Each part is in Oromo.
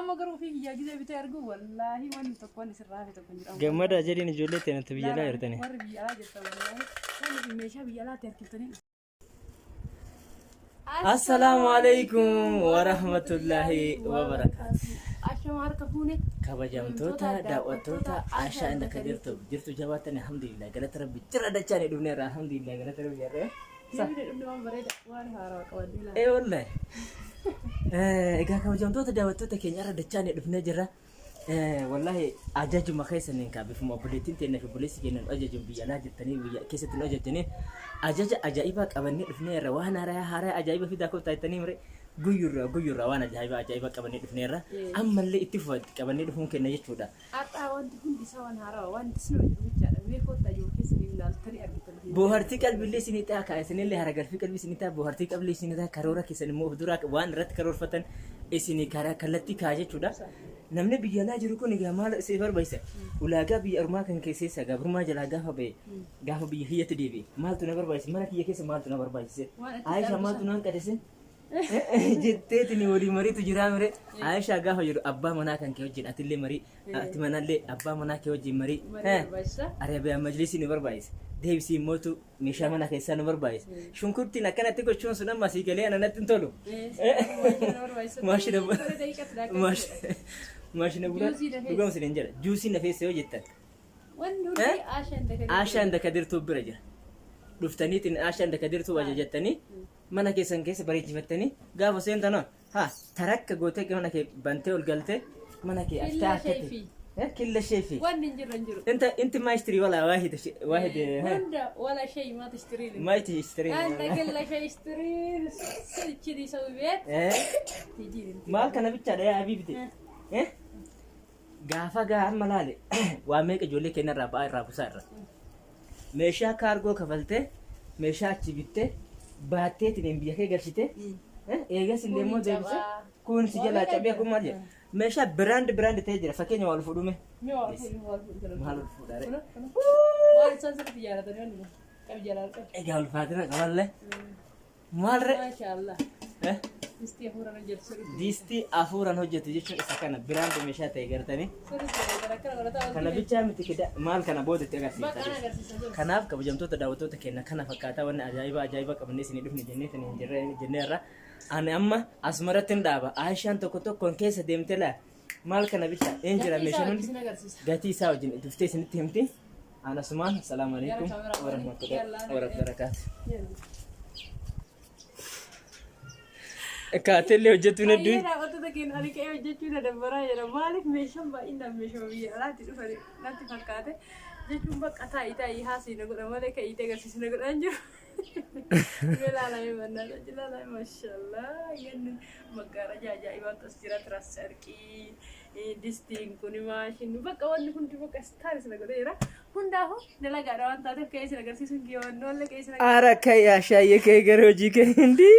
أما قرو فيك يا جزء بتأرجو والله وين تكون سرعة تكون جرام جمدا جرين جولة أنت بيجلا يرتني مر بيجلا جت والله وين بيمشي بيجلا تركتني السلام عليكم ورحمة الله وبركاته عشان عاركفوني كبجامتوتا دعوتوتا عشاء عندك جرتو جواتني الحمد لله قالت ربي ترى دجاني دبنا الحمد لله قالت ربي يا رب صح ابن بريد وانا هاروك وديلا اي والله إذا كبجامتوتا دعوتوتا كينيا دجاني دبنا جرا والله أجاج ما خيسنين كابي في موبلتين تنا في بوليس كنا أجاج بيانا جتني ويا كيسة أجاجني أجايبك أبني دفني روانا راه هراء أجايب في داكو تايتني مري غيور وانا أجايبك أبني دفني راه أما اللي اتفق أبني دفون كنا يشودا أنت هندي سوان هراء وانت سنو بيجانا ويكو تاجو كيسني من التري أربعة بوهرتي قلبي اللي سنيتا كايسني اللي هرجع في قلبي سنيتا بوهرتي قبل سنيتا كارورا كيسني مو بدورك وان رت كارور فتن إسني كارا كلتي كاجي شودا namni biyya laa jiru kun egaa maal si barbaachisa ulaagaa biyya ormaa kan keessaa gabrummaa jalaa gaafa biyya hiyyatti deebi maaltu na barbaachisa mana kiyya keessa maaltu na barbaachisa Aisha maaltu naan qadese jetteetini walii mariitu jiraa mire Aisha gaafa jedhu abbaa manaa kan kee wajjin atillee marii ati manallee abbaa manaa kee wajjin marii arabiyaa majlisii ni barbaachisa deebisii mootu meeshaa mana keessaa nu barbaachisa shunkurtiin akkanatti gochuun sun amma sii galee ananatti hin tolu ماشي نقول نقول مسلين جل جوسي نفيس سوي جدا عشان ده كدير تو برجع رفتني تين عشان ده كدير تو وجه جتني ما نكيسن كيس بريج فتني قابو سين تنا ها ترك قوتك ما نكي بنتي والقلته ما نكي أفتحتي كل شيء فيه انت ما اشتري ولا واحد ولا شيء ما تشتري ما تشتري انت كل شيء اشتري كذي سوي بيت تيجي مالك انا بيتشا يا حبيبتي gaafa amma laale waa meeqa ijoollee keenya irraa ba'aa irraa busaa irra meeshaa kaargoo kafalte meeshaa achi bitte baattee tiniin biyya kee galchite eegas illee immoo deebise kun si jalaa cabee kun maal jedha meeshaa biraand ta'ee jira fakkeenya wal fuudhume maal wal fuudhare waan isaan sirriitti jaalatanii qabi jaalala egaa ulfaatina qaballee maalre maashaallah disti afuran hojjetu jechuun isa kana biraand meeshaa ta'e gartanii kana bichaa miti kida maal kana boodetti agarsiisa kanaaf kabajamtoota daawwattoota keenya kana fakkaataa wanni ajaa'iba qabannee isinii dhufne jenneerra ani amma asumarratti hin dhaaba Aishaan tokkoon keessa deemtee laa maal kana bichaa een jira meeshaan hundi gatii isaa wajjin dhuftee isinitti himti anasumaan assalaamu alaikum warahmatullahi wabarakatuh كاتل وجدتوا ندوي أنا قلت لك إن أنا كأي وجدتوا ندبرها يا مالك ميشم بقى ميشم بيا لا تدفري لا تفكري جدتوا بقى أتاي هاسي نقول مالك أي تجلس نقول أنجو لا يمنا لا ما شاء الله يعني مقارنة جاي تصير ترسركي ديستين كوني ماشين بقى وانا كنت بقى استارس نقول يا هندا هو نلاقي روان تاتف كيس نقول سيسون كيون ولا كيس نقول أراك يا شاي كي جروجي كهندي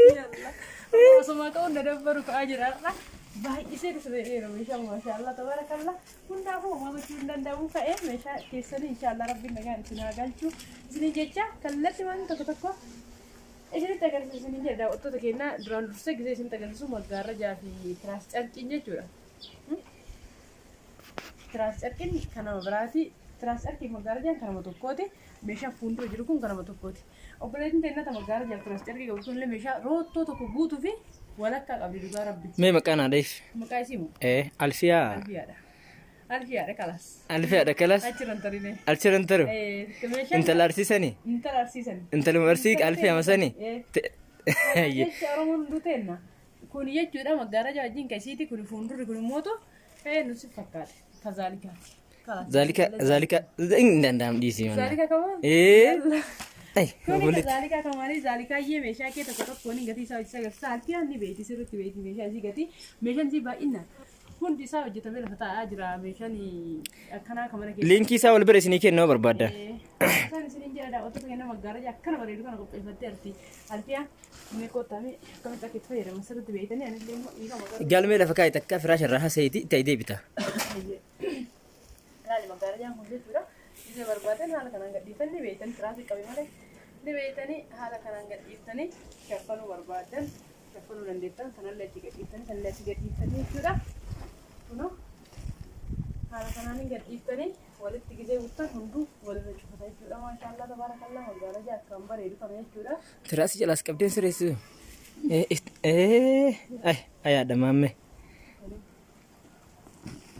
semua kau udah baru ke aja lah baik isi di sini masya Allah tabarakallah bunda aku mau cundan daun kayak mesha kisah insyaallah rabbi dengan sinagal cu sini jecha kallat man toko ini tagar sini je da waktu takena drone rusek gitu sini tagar semua gara jadi trust arkinya curah trust arkin karena berarti trust arkin magara jangan karena mau tukoti mesha fundu jirukun karena mau tukoti وبلادين تينا تمجارة جال ترستيركي قبل كل مشاء روتو تكبوتو في ولا كقبل دوغا ربي مي مكان عديف مكان سيمو ألفيا ده كلاس ألفيا ده كلاس ألشرن ترو انت الارسيسني انت المرسيك ألفيا مسني شارون دوتينا كوني يجودا مجارة جاجين كيسيتي كوني فوندو كوني موتو نسيب فكار كذلك ذلك دي سي ذلك كمان ذلك كمان ذلك ये मेशा के तो कोनी गति साल की अन्नी बेटी से रुती बेटी मेशा ऐसी गति मेशन जी बाइना हुन दिशा वजह मेरे हता आजरा मेशा नी अखना कमर के लिंकी सा वल बरेस नी के नो बरबादा सन सिन जरा तो केना मगारा जा अखना बरे दुकान को पेफते अर्ती Alpiya me ko tami kami ta kitfa yere masar de beitani ani le gal me la fakai takka firash raha sayti tayde bita la magara ja hunde tura ise barbaadan hala kanan gadhiifani beeytan traffic qabi malee ni beeytani hala kanan gadhiiftani shaffanu barbaadan shaffanu dandeettan sanallee itti gadhiiftani sanallee itti gadhiiftani jechuudha kanaanin gadhiiftanii walitti gizee buttan hunduu walirra cufata jechuudha. Maashaallah tabarakallah magaalaa akkaan bareedu kana jechuudha. Tiraasii jalaas qabdeen sireessu. Ay ada mamme.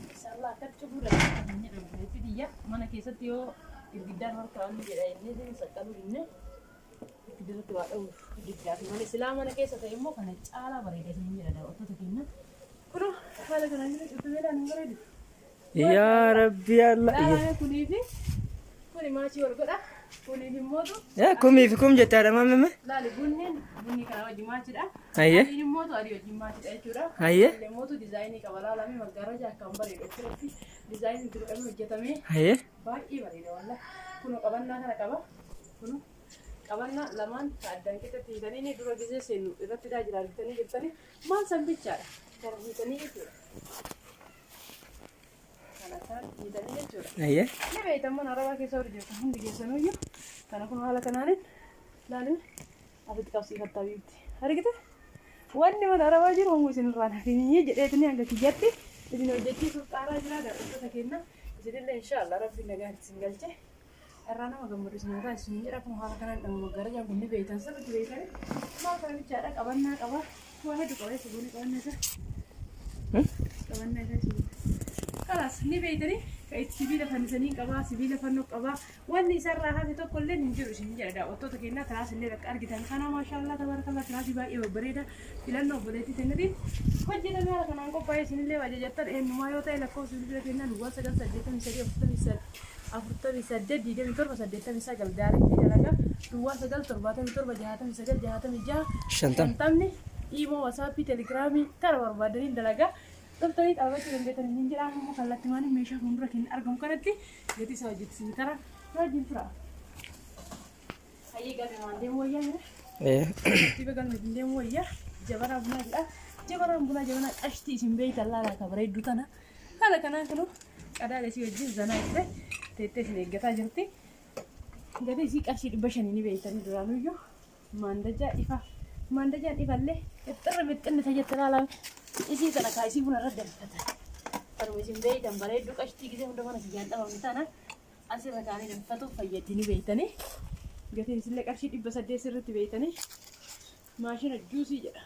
Maashaallah akka cufuudha kan jedhamu jechuudha. Diyya mana keessatti yoo girgiddaan harkaa inni jedha inni saqqaluu dinne itti dirratti waa dha'uuf giddaa fi mana silaa mana keessa ta'e immoo kana caalaa bareeda isin jedha daawwattoota keenya. Kuno haala kanaan inni cuftumeedhaan hin bareedu. Ya Rabbi Allah. Iya. Kuni machi wargoda. Kuni himmotu. Ya kumi fi kum jetta ada mamme. Lali bunni kana wajji machi da. Ayye. Himmotu ari wajji machi da jechuudha. Ayye. Himmotu design qabala lami magaraja akkam bareedu jechuudha. Design duru qabu hojjetame. Ayye. Baay'ee bareeda walla. Kuno qabannaa kana qaba. Kuno qabannaa lamaan addan keessatti hiitanii dura gisee seenu irratti daa jiraatanii jirtanii maal san bichaadha. Kana hiitanii jechuudha. Ayye. Ni beektaman arabaa keessa hojii jirtu hundi keessanuu kana kun haala kanaanin laalin asitti qabsiifattaa biifti. Argite wanni mana arabaa jiru hongu isin irraan hafini jedheetini hanga kiyyatti isin hojjechiisuuf xaaraa jira daawwattoota keenya isinillee inshaallah rabbi nagaan isin galche irraa nama gammadu isin irraa isin jedha kun haala kanaan dhamu maggarajaan kun ni beektan sirriitti beektani maal kana bichaadha qabannaa qaba waa hedduu qabee sibuuni qabannaa isaa qabannaa isaa sibuuni. Kalas ni beektani ka itti sibiila fannisanii qabaa sibiila fannoo qabaa wanni isarraa hafe tokko illee hin jiru isin jedha daawwattoota keenya tiraas illee akka argitan kana maashaallah tabarakallah tiraasii baay'ee babbareeda filannoo obboleettii teenyatiin hojjetame haala kanaan qophaa'ee isin illee ajajattan eenyumaa yoo ta'e lakkoofsa bilbila keenyaa duwwaa 983 48 27 89 daaretti dalagaa duwwaa 977 69 66 imoo wasaappii telegiraamii kara barbaadaniin dalagaa. Toltanii dhaabachuu dandeettan hin jedhamu immoo kallattii waan meeshaa fuuldura keenya argamu kanatti gatii isaa hojjechiisu tara wajjin fira. Hayyee galme waan deemu wayyaa jira. Tiba galme hin deemu wayyaa jabanaa bunaa jedha. Jabanaan bunaa jabanaa qashtii isin beektan laalaa akka bareeddu tana. Haala kanaan kanu qadaada isii wajjin zanaa itti teettee isin eeggataa jirti. Gatii isii qarshii 500 ni beektanii duraanuyyuu maandajaa ifa. Maandajaan ifallee xirra bixxinni tajaajila laalaa. Isi kana kaisii buna irra danfatan. Karuma isin beektan bareedduu qashtii gisee hunda mana siyyaan dhabamni taana asirra kaanii danfatuuf fayyadanii beektanii gatiin isillee qarshii 800 sirriitti beektanii maashina juusii jedha.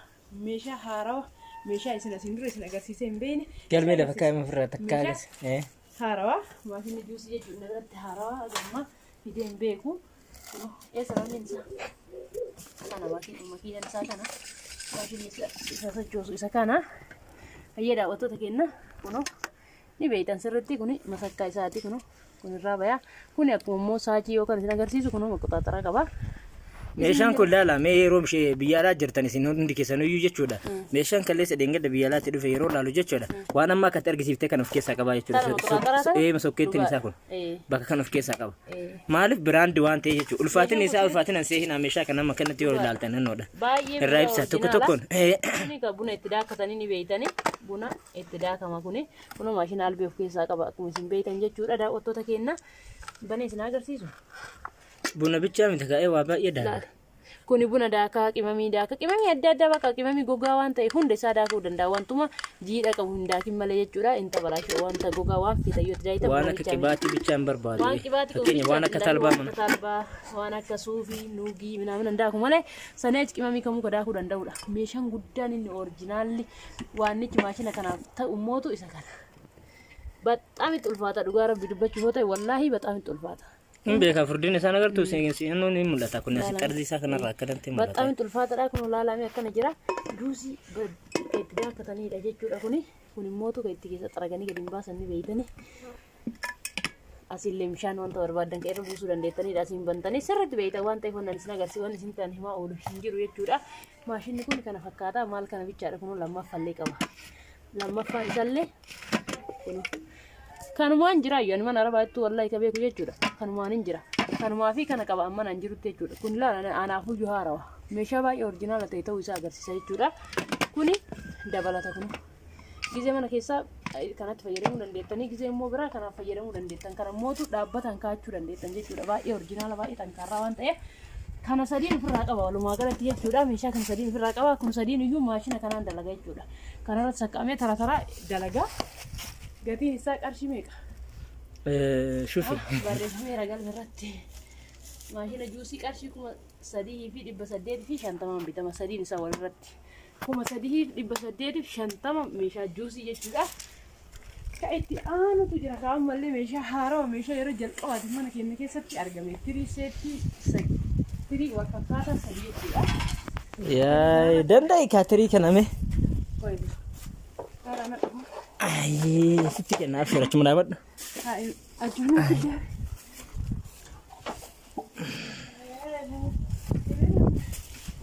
Meeshaa haarawaa meeshaa isin asiin dura isin agarsiisee hin beekne. Galmee lafa kaa'ima ofirraa takkaalas. Haarawaa maashina juusii jechuun irratti haarawaa agamma fidee hin beeku. Eessa ramni isaa? Kana makiinaan isaa kana. Maashini isa sochoosu isa kana hayyee daawwattoota keenya kuno ni beektan sirriitti kuni masakkaa isaati kuno kun irraa bayaa kuni akkuma immoo saachii yookaan isin agarsiisu kuno maqxaaxara qaba. Meeshaan kun laala mee yeroo biyya alaa jirtan isin hundi keessaniyyuu jechuudha. Meeshaan kalleessa deengada biyya alaatti dhufe yeroo laalu jechuudha. Waan amma akkatti argisiiftee kan of keessaa qabaa jechuudha. Masokkeettiin isaa kun bakka kan of keessaa qaba. Maaliif biraandi waan ta'e jechuudha. Ulfaatiin isaa ulfaatiin ansee hinaa meeshaa kan amma kanatti yoo ilaaltan hannoodha. Irraa ibsa tokko tokkoon. Kuni ka buna itti daakatanii ni beektanii buna itti daakama kuni kuno maashina albee of keessaa qaba akkuma isin beektan jechuudha daawwattoota keenya banee isin agarsiisu. Buna bichaa miti ka'ee waa baay'ee daala. Kuni buna daakaa qimamii adda addaa bakka qimamii gogaa waan ta'e hunda isaa daakuu danda'a wantuma jiidha qabu hin daakin malee jechuudha inta balaashoo wanta gogaa waan fitayyoo tajaajila waan akka qibaatii bichaan barbaadu waan qibaatii fakkeenya waan akka talbaa mana talbaa waan akka suufii nuugii minaamin daaku malee saneech qimamii kamuu ka daakuu danda'udha. Meeshaan guddaan inni orijinaalli waannichi maashina kanaaf ta'u mootu isa kana. Baxaam itti ulfaata dhugaa rabbi dubbachuu yoo ta'e wallaahi baxaam itti ulfaata. Beeka furdin isaan agartuu seenuu ni mul'ata kun asi qarzi isaa kanarraa akkanatti mul'ata. Baxaam itti ulfaatadha kun laalame akkana jira. Juusii itti daakatanidha jechuudha kuni. Kun immoo kan itti keessa xaraganii gadi hin baasan ni beeytani. Asillee bishaan wanta barbaadan kan irra buusuu dandeettanidha asiin bantanii sirriitti beeytan waan ta'eef wannan isin agarsiisan isin kan himaa oolu hin jiru jechuudha. Maashinni kun kana fakkaata maal kana bichaadha kun lammaffallee qaba. Lammaffaan isallee kun kanumaan jira ayyoon mana arabaatti wallahi ka beeku jechuudha. Kanumaan hin jira. Kanumaa fi kana qaba amma nan jirutti jechuudha. Kun ilaala anaafuu iyyuu haarawa. Meeshaa baay'ee orjinaala ta'e ta'uu isaa agarsiisa jechuudha. Kuni dabalata kun. Gizee mana keessaa kanatti fayyadamuu dandeettanii gizee immoo biraa kanaaf fayyadamuu dandeettan. Kana mootu dhaabbataan kaachuu dandeettan jechuudha. Baay'ee orjinaala baay'ee xankaarraa waan ta'eef kana sadiin ofirraa qaba walumaa galatti jechuudha. Meeshaa kan sadiin ofirraa qaba. Kun sadiin iyyuu maashina kanaan dalagaa jechuudha. Kanarratti saqqamee tara dalagaa. Gatiin isaa qarshii meeqa? شوفي بريفمي رجال براتي ماشينا جوسي قرشي كما سديه في دبا سديد في شنطه بيتما سدين سوال راتي كما سديه دبا سديد في شنطه ميشا جوسي يجوا كايتي انا تجرا كام ملي ميشا هارو ميشا يرجل قوات من كينك ستي ارغمي تري سيتي تري وقفاتا سديه يا دنداي كاتري كنامه كويس انا اي ستي كنا افشرت منابد هاي اجمل كده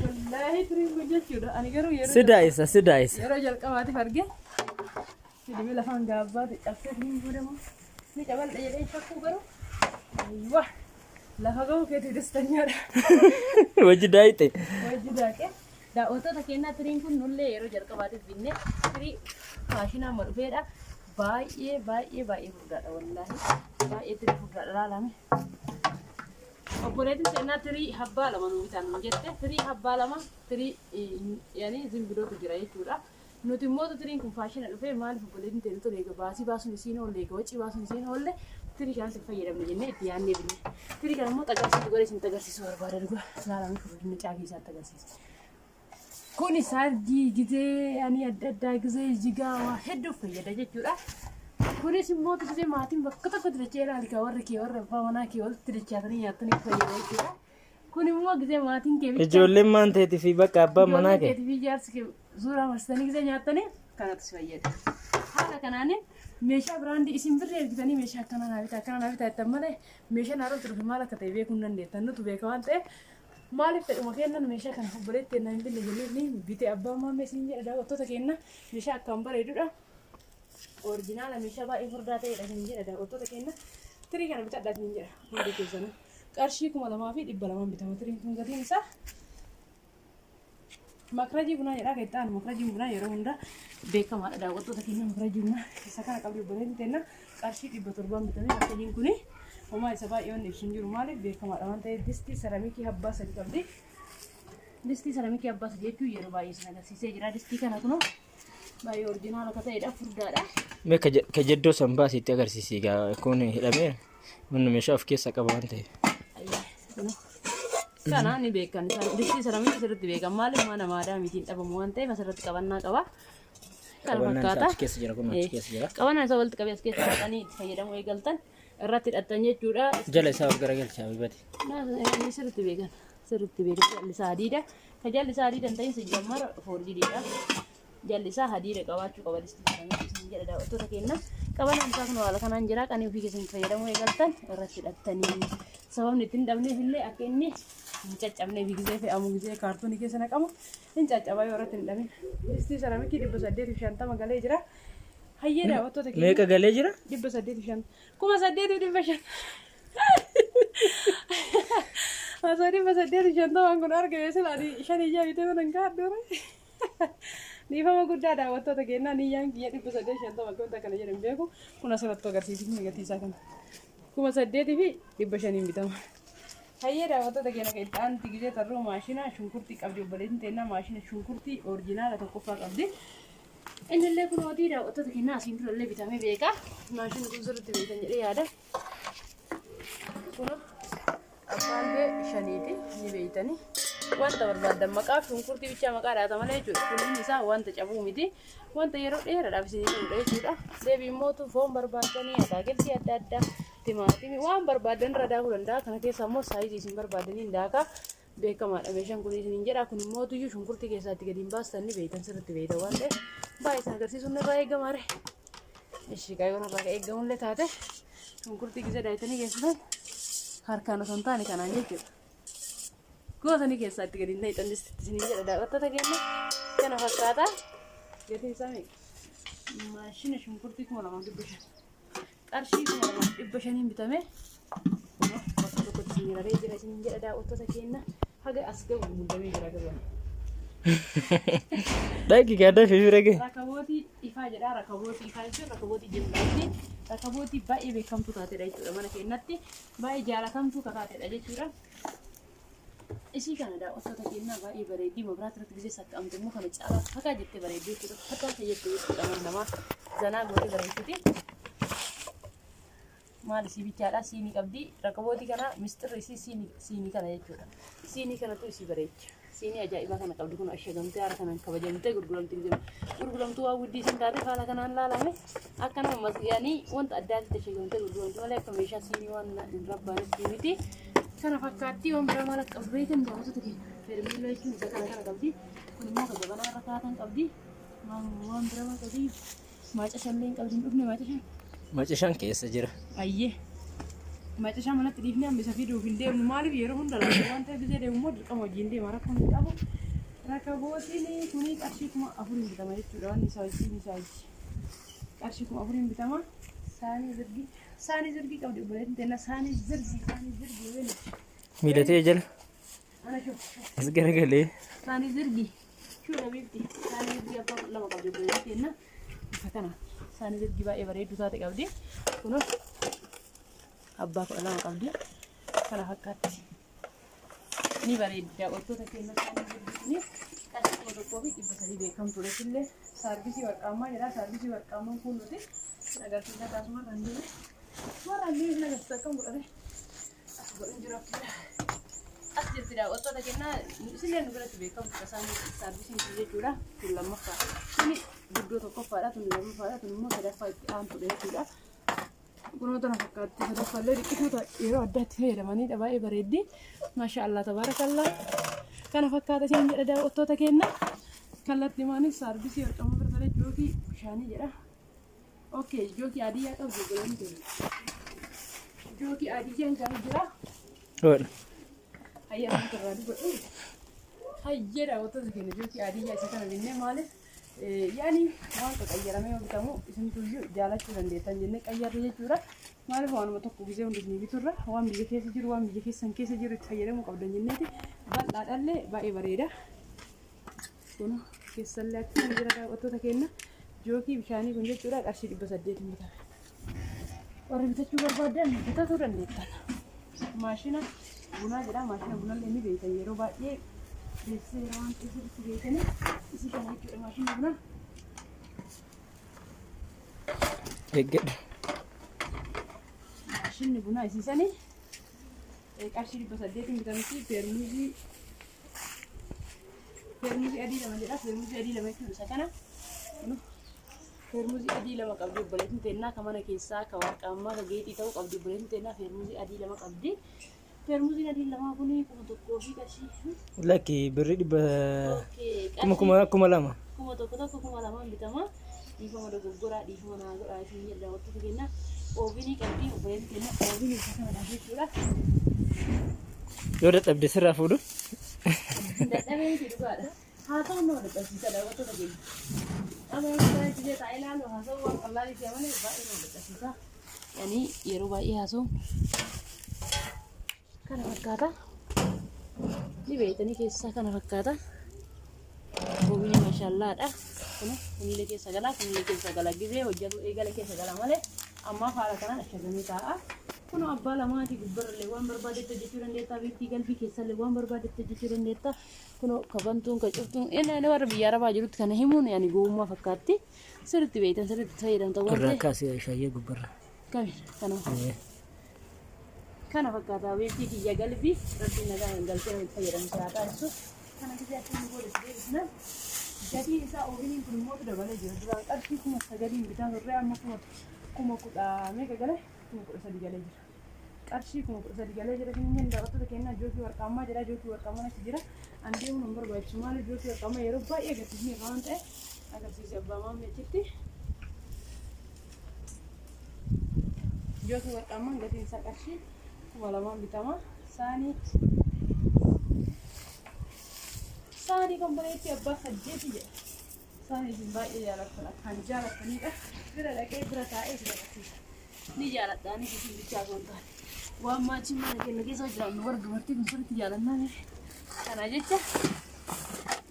والله تري وجهك كده انا قالوا يا سدايس يا رجل قواتي فرقه سيدي ملا فان غابات افكت من غدما ني جبل ديلين شكو غرو ايوه لا هاغو كده دستنيا وجدايتي دا اوتو تكينا ترين كن نولله يا رجل قواتي بينه تري ماشينا مرفيدا باي فرغا والله باي تري فرغا لا لا أقولت سنة تري حبة لما نويتان مجتة تري حبة لما تري يعني زين بدو تجري كورا نوتي مود تري كم فاشين الفه مال فقولت تري تو ليك باسي نسين ولا ليك وشي باسي نسين ولا تري كان سفير من جنة تيان نبني تري كان مو تجرسي تقولي سنت تجرسي سوار بارد لقوا لا لا مفروض نتاعي سات تجرسي كوني صار جزء يعني أدى جزء جيجا واحد وفيه ده جتورا كوني سموت جزء ماتين بكتة كتير تجرا لك ورا فانا كي ولد تريشاتني ياتني فيه ده كوني مو جزء ماتين كيف جولي ما أنت تفي بك أبا مناك تفي جالس كي زورا مستني جزء ياتني كانت سوية هذا كنانه ميشا براندي اسم برير جتني ميشا كنا نبي تتمنى ميشا نارو تروح مالا كتيبه كنا نديتنو تبيه كمان ته مالك مكاننا ميشا كان خبرت تنام بالليل بيتي أبا ما مسنجر ده وقت تكينا ميشا كامبر يدودا أوريجينال ميشا بقى إفرداته يدنجر ده وقت تكينا تري كان بتاع دنجر هندي كذا كارشي كم لما في إبلا ما بيتها تري كم كذي نسا مكراجي بنا يرا كيتان مكراجي بنا يرا هندا بيكا ما ده وقت تكينا مكراجي بنا سكان قبل بلين تنا كارشي إبلا تربان بتاعي مكراجي كوني وما يسبا يون نفسنجر مالك بيكا ما دمان تي دستي سيراميكي حبة سدي قبدي دستي سيراميكي حبة سدي كيو يرو بايس نادا سيسي جرا دستي كنا كنو باي أوريجينال كتا يدا فردا ما كجدو سنبا سيتي أگر سيسي كا يكون هلامي من مشاف كيس أكبرانته كان أني بيكان دستي سيراميكي سرت بيكا مالك ما نمادا ميتين أبو موانته مسرت كبرنا كوا كان فكاتا كيس جرا كون كيس جرا كوانا سوالت كبيس كيس كاني فيدام ويقلتن الراتب التانية جورا جل ساوي كراجل شابي بدي لا سرت بيجان جل ساديدا كجل ساديدا انتين سجمر فورجي ديدا جل ساديدا كواتشو كوالستي سنجر دا أتو تكينا كمان أمساكن ولا كان أنجرا كانوا في كيسن فيدام ويقلتن الراتب التانية سواء نتين دمني في اللي أكني نجت أمني بيجي في أمو بيجي كارتوني كيسنا كمو نجت أباي وراتن دمين استي سلامي كي دبوا سدير في شانتا مقالي جرا هيدا أتو تكينا ميكا قالي جرا دبوا سدير في شانتا كم سدير دبوا شانتا Masari masadia di contoh angkunar ke biasa lari shani jauh itu menengkar dulu. Ni fama kuda ada waktu tu kena ni yang dia di masadia contoh angkun tak kena jadi aku kuna surat tu agar sisi ni gati sakan. Ku masadia tu di bashani bitam. Hai ada waktu tu kena kaitan tiga taruh masina shungkurti kabdi balen tena masina shungkurti original atau kufar kabdi. Ini le kuno di ada waktu tu kena asin tu le bitam beka masina tu surat tu bitam jadi ada. Kuno Apaan be shaniiti ni beeytani wanta barbaadan maqaa shunkurtii bicha maqaa dhaata malee jechuudha kunniin isaa wanta cabuu miti wanta yeroo dheeraadhaaf isinii kennu jechuudha deebii mootu foon barbaadanii ataakiltii adda addaa timaatimii waan barbaadan irra daakuu danda'a kana keessa immoo saayizii isin barbaadanii daakaa beekamaadha meeshaan kun isiniin jedha kun immoo tuyyuu shunkurtii keessaatti gadi hin baastan ni beeytan sirriitti beeytan waan ta'eef baay'ee isin agarsiisuun irraa eegamaare ishii qaayyoon irraa eegamullee taate shunkurtii gisa daayitanii keessatan harkaan osoo hin taane kanaan jechuudha. Gootanii keessaatti gadi hin dhayitan isinii jedha daawwattoota keenya kana fakkaata. Gatiin isaa meeqa? Maashina shunkurtii 2,500 qarshii 2,500 bitamee bakka tokkotti isinii raree jira isiniin jedha daawwattoota keenya haga as ga'u muudamee jira gabaan. Daiki kada fifirage. Rakabooti ifaa jedha rakabooti ifaa jechuun rakabooti jimlaatti rakabooti baay'ee beekamtuu taatedha jechuudha mana keenyatti baay'ee jaalatamtuu taatedha jechuudha. Isii kana daawwattoota keenya baay'ee bareeddii mabiraat irratti gisee saqqamte immoo kana caalaa fakaa jettee bareedduu jechuudha. Fakaa fayyaddu jechuudha namaa zanaa gootee bareedditi. maal isii bichaadha siinii qabdi rakabooti kana mistirri isii siinii kana jechuudha siinii kanatu isii bareecha siinii ajaa'ibaa kana qabdi kun ashagamtee haala kanaan kabajamtee gurguramtee jiru gurguramtuu waa guddii isin taate haala kanaan laalame akkana masqiyaanii wanta addaatti ashagamtee gurguramtu malee akka meeshaa siinii waan hin rabbaanis miti kana fakkaatti waan biraa maal akka qabdu beekan daawwatota keenya fermiiloo jechuun isa kana qabdi kun immoo kan jabanaa irra kaatan qabdi waan biraa maal qabdi maacashallee hin qabdi hin dhufne maacashaan. Macashaan keessa jira. Ayyee. Macashaan manatti dhiifnee hambisa fiduuf hin deemnu maaliif yeroo hunda laata waan ta'eef gisee deemu immoo dirqama hojiin deema rakkoon hin qabu. Rakabootiin kuni qarshii 4,000 bitama jechuudha waan isaa qarshii 4,000 bitama. Saanii zirgii qabdi obboleettiin teenya saanii zirgii weli. Miilatee jala. Ana shuf. As garagalee. Saanii zirgii. Shuudha biifti. Saanii zirgii abbaa lama qabdi obboleettiin teenya. Bifa kana. Saanii zirgii baay'ee bareedduu taate qabdi. Kunuun abbaa 12 qabdi. Kana fakkaatti. Ni bareedda wantoota keenya saanii zirgii qarshii 1,300 beekamtuudha illee saarbisii warqaamaa jedha saarbisii warqaamaa kun nuti agarsiisa taasuma kan jiru. Warreen nagarsiisa kan godhame as godhan jira. As jirti wantoota keenya isinlee nu biratti beekamtuudha saarbisiin jechuudha. Kun lammaffaa. Kuni guddoo tokkoffaadha tun lammaffaadha tun immoo sadaffaa itti aantuudha jechuudha. Kunoota na fakkaatti sadaffaallee dhiqitoota yeroo addaatti fayyadamanidha baay'ee bareeddi. Maashaallah tabaarakallah. Kana fakkaata isheen jedha daawwattoota keenya. Kallattii maanis saarbisii warqamaa barbaade jookii bishaanii jedha. Okey jookii adii yaa qabdu golaan keenya. Jookii adii jeen kan jira. Oodha. Hayyaa irraa godhu. Hayyee daawwattoota keenya jookii adii yaa isa kana binnee maaliif yaani waan qayyarame yoo bitamu isin tuyyuu jaalachuu dandeettan jennee qayyarre jechuudha. Maaliif waanuma tokko gisee hundisni biturra waan biyya keessa jiru waan biyya keessan keessa jiru itti fayyadamuu qabdan jenneeti bal'aadhallee baay'ee bareeda. Kun keessallee akka jira daawwattoota keenya jookii bishaanii kun jechuudha qarshii 800 bitame. Warri bitachuu barbaadan bitachuu dandeettan. Maashina bunaa jedha maashina bunallee ni beekan yeroo baay'ee beeksisa yeroo waan keessatti beekani isi kana jechuudha maashina bunaa. Eeggadha. Maashinni bunaa isiisanii qarshii 800 bitamti peermuuzii adii lama jedha peermuuzii adii lama jechuudha isa kana. Peermuuzii adii lama qabdi obboleettiin teennaa ka mana keessaa ka warqaammaa ka geexii ta'uu qabdi obboleettiin teennaa peermuuzii adii lama qabdi. Peermuuzii adii lama kuni 1,000 qarshii. Lakki birri 200 kuma lama. Kuma tokko kuma lama bitama. Dhiifama dogoggoraa dhiifama naa godhaa isin jedha wantoota keenya oobinii qabdi obboleettiin teennaa oobinii isa kanadha jechuudha. Yoo dadhabde sirraa fuudhu. Dadhabee itti dhugaadha. Haa ta'u nama dadhabsiisa daawwattoota keenya. Amma yoo ta'e itti taa'ee ilaalu haasa'u waan qal'aadhi ta'e malee baay'ee nama dadhabsiisa. Yani yeroo baay'ee haasa'u kana fakkaata. Ni beektanii keessaa kana fakkaata. Oomishni maashaallaadha. Kunillee keessa galaa kunillee keessa galaa gisee hojjetu eegala keessa galaa malee amma haala kanaan ashagamee taa'a. Kun abbaa lamaati gubbarrallee waan barbaadetti hojjechuu dandeetta beektii galbii keessallee waan barbaadetti hojjechuu dandeetta. Kun kabantuun ka cuftuun inni warra biyya arabaa jirutti kana himuun yaani gowwummaa fakkaatti sirriitti beektan sirriitti fayyadamta waan ta'eef. Irraa kaasee shaayee gubbarra. Kana fakkaata beektii kiyya galbii rabbiin nagaan galtee fayyadamsa haa taasisu. Kana gisee akkuma godhatu deebisnaan gatiin isaa oomishni kun immoo dabalee jira. Duraan qarshii 9,000 bitaa turre amma 10,000 meeqa galee 13,000 galee jira. Qarshii 13,000 galee jira. Inni daawwattoota keenya jookii warqaamaa jedha. Jookii warqaamaa achi jira. Andeemuun hin barbaachisu maaliif jookii warqaamaa yeroo baay'ee agarsiisni irraa waan ta'e agarsiise abbaa maamii achitti. Jookii warqaamaan gatiin isaa qarshii 2,000 bitama. Saanii kan bareetti abbaa 8 jedha. Saanii isin baay'ee jaallattan akkaan jaalattanidha. Bira dhaqee bira taa'ee isin agarsiisa. Ni jaaladhaanis isin bichaa osoo hin taane. Waan maatiin mana keenya keessa jiraannu warra dubartii kun sirriitti jaallannaan kana jecha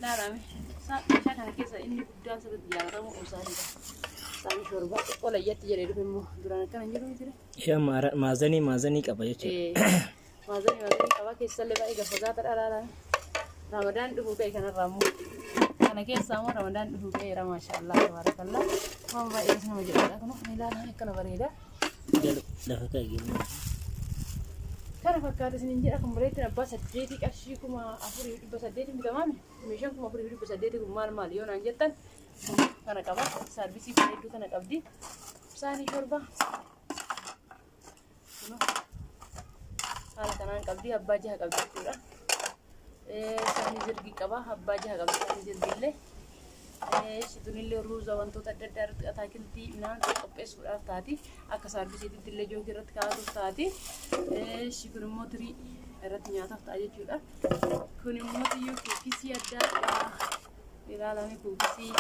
laalame. Meeshaa kana keessa inni guddaan sirriitti jaallatamu isaanidha. Saanii shorbaa xiqqoo layyatti jedhee dhufe immoo duraan akkana hin jiru jira. Maazanii qaba jechuudha. Maazanii qaba keessallee baay'ee gaffagaataadha laalame. Ramadaan dhufuu ka'e kanarraa immoo kana keessaa immoo Ramadaan dhufuu ka'eera maashaallah tabaarakallah waan baay'ee nama jedhudha kun ilaalan akkana bareeda lafa kaa'e. Kana fakkaata isin jedha kan bareetti abbaa saddeetii qarshii kuma afurii dhibba saddeetiin bitamaame meeshaan kuma afurii dhibba saddeetii kun maal yoo naan jettan kana qaba saarvisii bareedduu kana qabdi saanii torba haala kanaan qabdi abbaa jaha qabdi jechuudha saanii zirgii qaba abbaa jaha qabdi saanii zirgiillee Shitunillee ruuza wantoota adda addaa irratti ataakiltii midhaan qopheessuudhaaf taati akka saarvisiitiitti illee joogii irratti kaa'atuuf taati kun immoo tirii irratti nyaataaf ta'a jechuudha kun immoo tiyyuu kuukisii adda addaa ilaalame kuukisii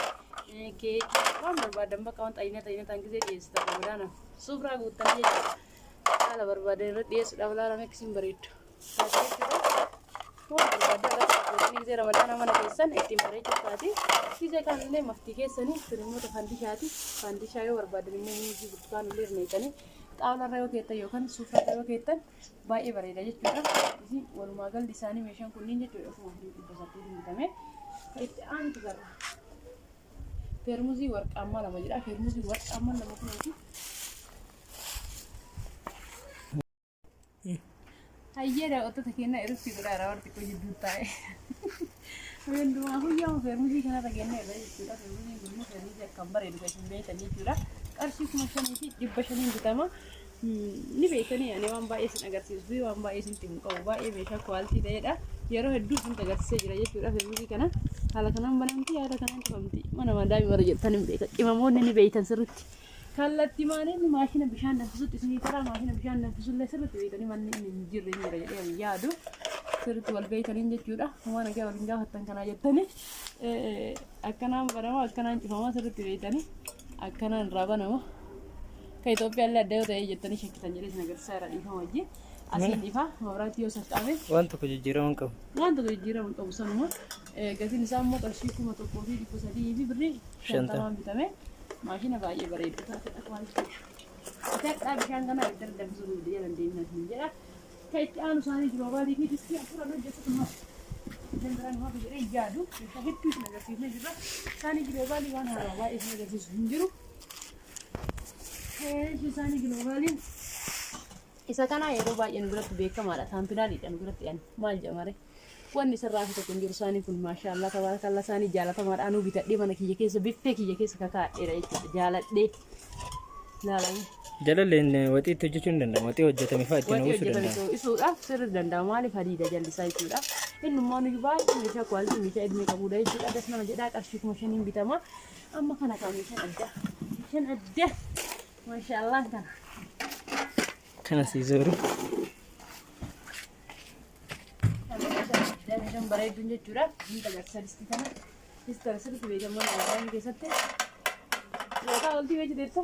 keekii waan barbaadan bakka waan xayyinataan gisee dhiyeessita qabadaana suufraa guuttaa jechuudha haala barbaadan irratti dhiyeessuudhaaf ilaalame akkasiin bareeddu waan barbaadan irratti gisee ramadaana mana keessan ittiin bareechuuf taati Kise kan illee maftii keessanii firimoota fandishaati. Fandishaa yoo barbaadan immoo muuzii burtukaan illee hirneessanii xaawula irra yoo keettan yookaan suufra irra yoo keettan baay'ee bareeda jechuudha. Isin walumaa galli isaanii meeshaan kunniin jechuudha. Ofuma dhibba saddeetiin bitamee itti aantu garra. Feermuzii warqaammaa lama jedha. Feermuzii warqaammaa lama kunuuti. Hayyeedha otota kennaa irratti godhaara warti koo jidduu taa'e. Venduma huyyaa feermuzii kanarra gennee irra jechuudha. Feermuziin kun immoo feermuzii akkam bareedu kan isin beektan jechuudha. Qarshii kuma shanii fi dhibba shaniin bitama. Ni beekanii ani waan baay'ee isin agarsiisu fi waan baay'ee isin timu qabu baay'ee meeshaa kwaaltii ta'edha. Yeroo hedduu isin agarsiisee jira jechuudha feermuzii kana. Haala kanaan banamti haala kanaan cufamti. Mana madaami warra jettan hin beekan. Cimamoonni ni beektan sirriitti. Kallattii maaliin maashina bishaan danfisutti isinii taraa maashina bishaan danfisullee sirriitti beekanii manni hin jirre hin jira jedhee yaadu. Sirriitti wal beekaniin jechuudha. Waan egaa waliin gaafattan kanaa jettanii akkanaan banama akkanaan cufamaa sirriitti beekanii akkanaan irraa banama. Ka Itoophiyaa illee adda yoo ta'e jettanii shakkitan jedhee isin agarsiisaa irra dhiifama wajjin. Asiin ifa mabiraatii yoo sassaabe. Waan tokko jijjiiramuun qabu. Waan tokko jijjiiramuun qabu sanuma. Gatiin isaa immoo qarshii kuma tokkoo fi dhibba sadii fi birrii shantamaan bitame. Maashina baay'ee bareedu taatedha kwaaltii. Itoophiyaa bishaan kana itti danfisuu dandeenya jedha. Kaitti aanu isaanii giloobaalii fi diskii afuran hojjetatu dandaraan haa jedhee yaadu hedduu isin agarsiifnee jirra. Isaanii giloobaalii waan haaraa baay'ee isin agarsiisu hin jiru. Isaanii giloobaaliin isa kana yeroo baay'ee nu biratti beekamaadha. Saampilaaliidha nu biratti maal jedhamare. Wanni sirraa fi tokko hin jiru isaanii kun maashaallah tabaarakallaa isaanii jaalatamaadha. Anuu bitadhee mana kiyya keessa biffee kiyya keessa kakaa'eera jechuudha jaaladhee ilaalame. Jalalleen waxii itti hojjechuu hin danda'amu. Waxii hojjetame fa'aa ittiin uwwisuu danda'ama. Isuudhaaf sirri danda'ama. Maaliif hadiida jallisaa jechuudha. Inni immoo nuyi baay'ee meeshaa kwaaltii meeshaa ilmee qabudha jechuudha. Adas nama jedhaa qarshii kuma shaniin bitama. Amma kana kan meeshaan adda. Meeshaan adda. Maashaallah kana. Kana sii zooru. Meeshaan bareedduun jechuudha. Inni agarsiisa distii kana. Distii sirriitti beekamaa waan keessatti. Yookaan oltii beektu deebisa.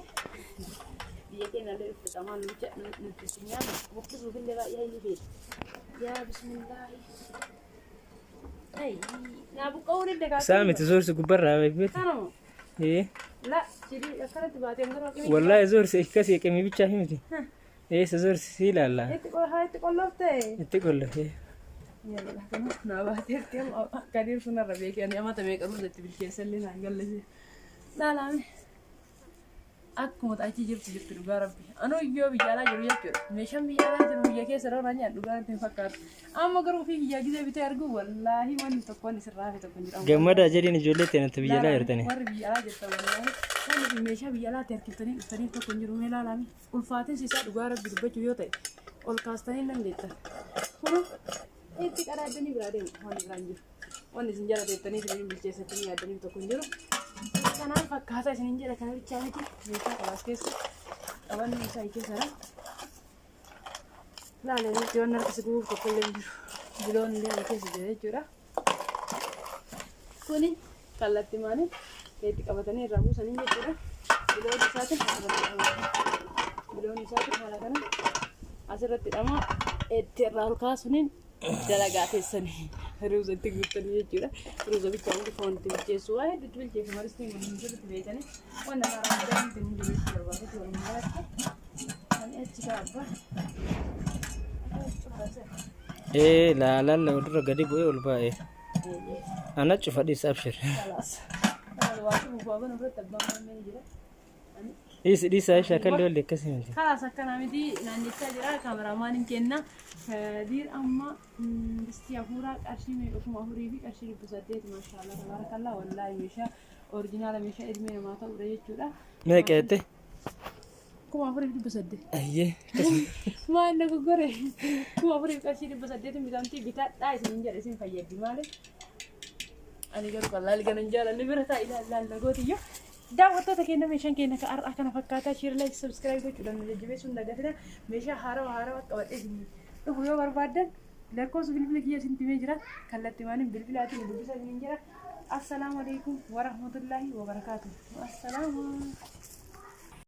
Bikin ada pertama lucu nutrisinya waktu sebelum dia ya ini deh ya bismillah nah buka udah deh kak Sami tuzur segubar lah bebet lah jadi sekarang tiba tiba enggak lagi wallahi zor kasih kami bicara ini sezor sila lah itu kolor teh itu kolor ya lah kan nah bahtir tiap kadir sunar rabi kian ya mata mereka udah tibil keselin anggal lagi lah lah Akkuma achi jirtu dhugaa rabbi. Anuu iyyoo biyyaalaa jiru jechuudha. Meeshaan biyyaalaa jiru biyya keessa irraa nyaadhu dhugaa ittiin fakkaatu. Amma garuu ofii biyyaa gisee bitee argu wallaahi wanni tokko wanni sirraa fi tokko hin jiru. Gammadaa jedhiin ijoollee ta'anitti biyyaalaa jirtanii. Warri biyyaalaa jirtan wallaahi wanni meeshaa biyyaalaa ta'e harkiftanii dhuftanii tokko hin jiru mee ilaalami. Ulfaatinsi isaa dhugaa rabbi dubbachuu yoo ta'e ol kaastanii nan deettan. Kun itti qadaadanii biraa deemu wanni biraan jiru. Wanni isin jala deettanii isin bilcheessatanii yaaddanii tokko hin jiru. Kanaan fakkaata isin jedha kana bichaa miti meeshaa qabaas keessa qabanni isaa keessa laalee itti waan harkisi gubuuf tokko illee jiru biloon illee keessa jira jechuudha. Kuni kallattii maanii itti qabatanii irraa buusanii jechuudha. Biloon isaatiin asirratti hidhama. Biloon isaatiin haala kana asirratti hidhama itti irraa ol kaasuniin dalagaa teessanii. Ruuza itti guuttanii jechuudha. Ruuza bichaa wanti foon itti bilcheessu waa hedduutti bilcheessu maristii waliin sirriitti beekanii waan nama raawwatan itti hin jiru itti barbaadatu waliin galatti kan achi kaabba. Laalaan dura gadi bu'ee ol baa'ee. Ana cufadhiis abshir. Kalaas. Kana waa cufuuf waa bana biratti abbaan maamee jira. دي ساي شكل اللي كسمتي خلاص كنا مدي نانيتا جرا كاميرا مان كنا دير أما استيافورا أرشي من أكم أهوري في أرشي بسديت ما شاء الله تبارك الله والله مشى أورجينال مشى إدمي ما تقول يجورا ما كده كم أهوري في بسديت أيه ما عندك غيره كم أهوري في أرشي بسديت ميدانتي بيتا دايس نينجا اسم فيدي ماله أنا قالوا والله اللي كانوا نجار اللي برتا إلى اللقوتي daawwattoota keenya meeshaan keenya ka har'aa kana fakkaataa share like subscribe gochuudhaan nu jajjabeessuun dagatina meeshaa haarawaa qabadhee dhufu yoo barbaaddan lakkoofsa bilbila kiyya isin himee jira kallattii maaniin bilbilaatiin dubbisa hin jira assalaamu alaykum wa rahmatullaahi wa barakaatuh assalaamu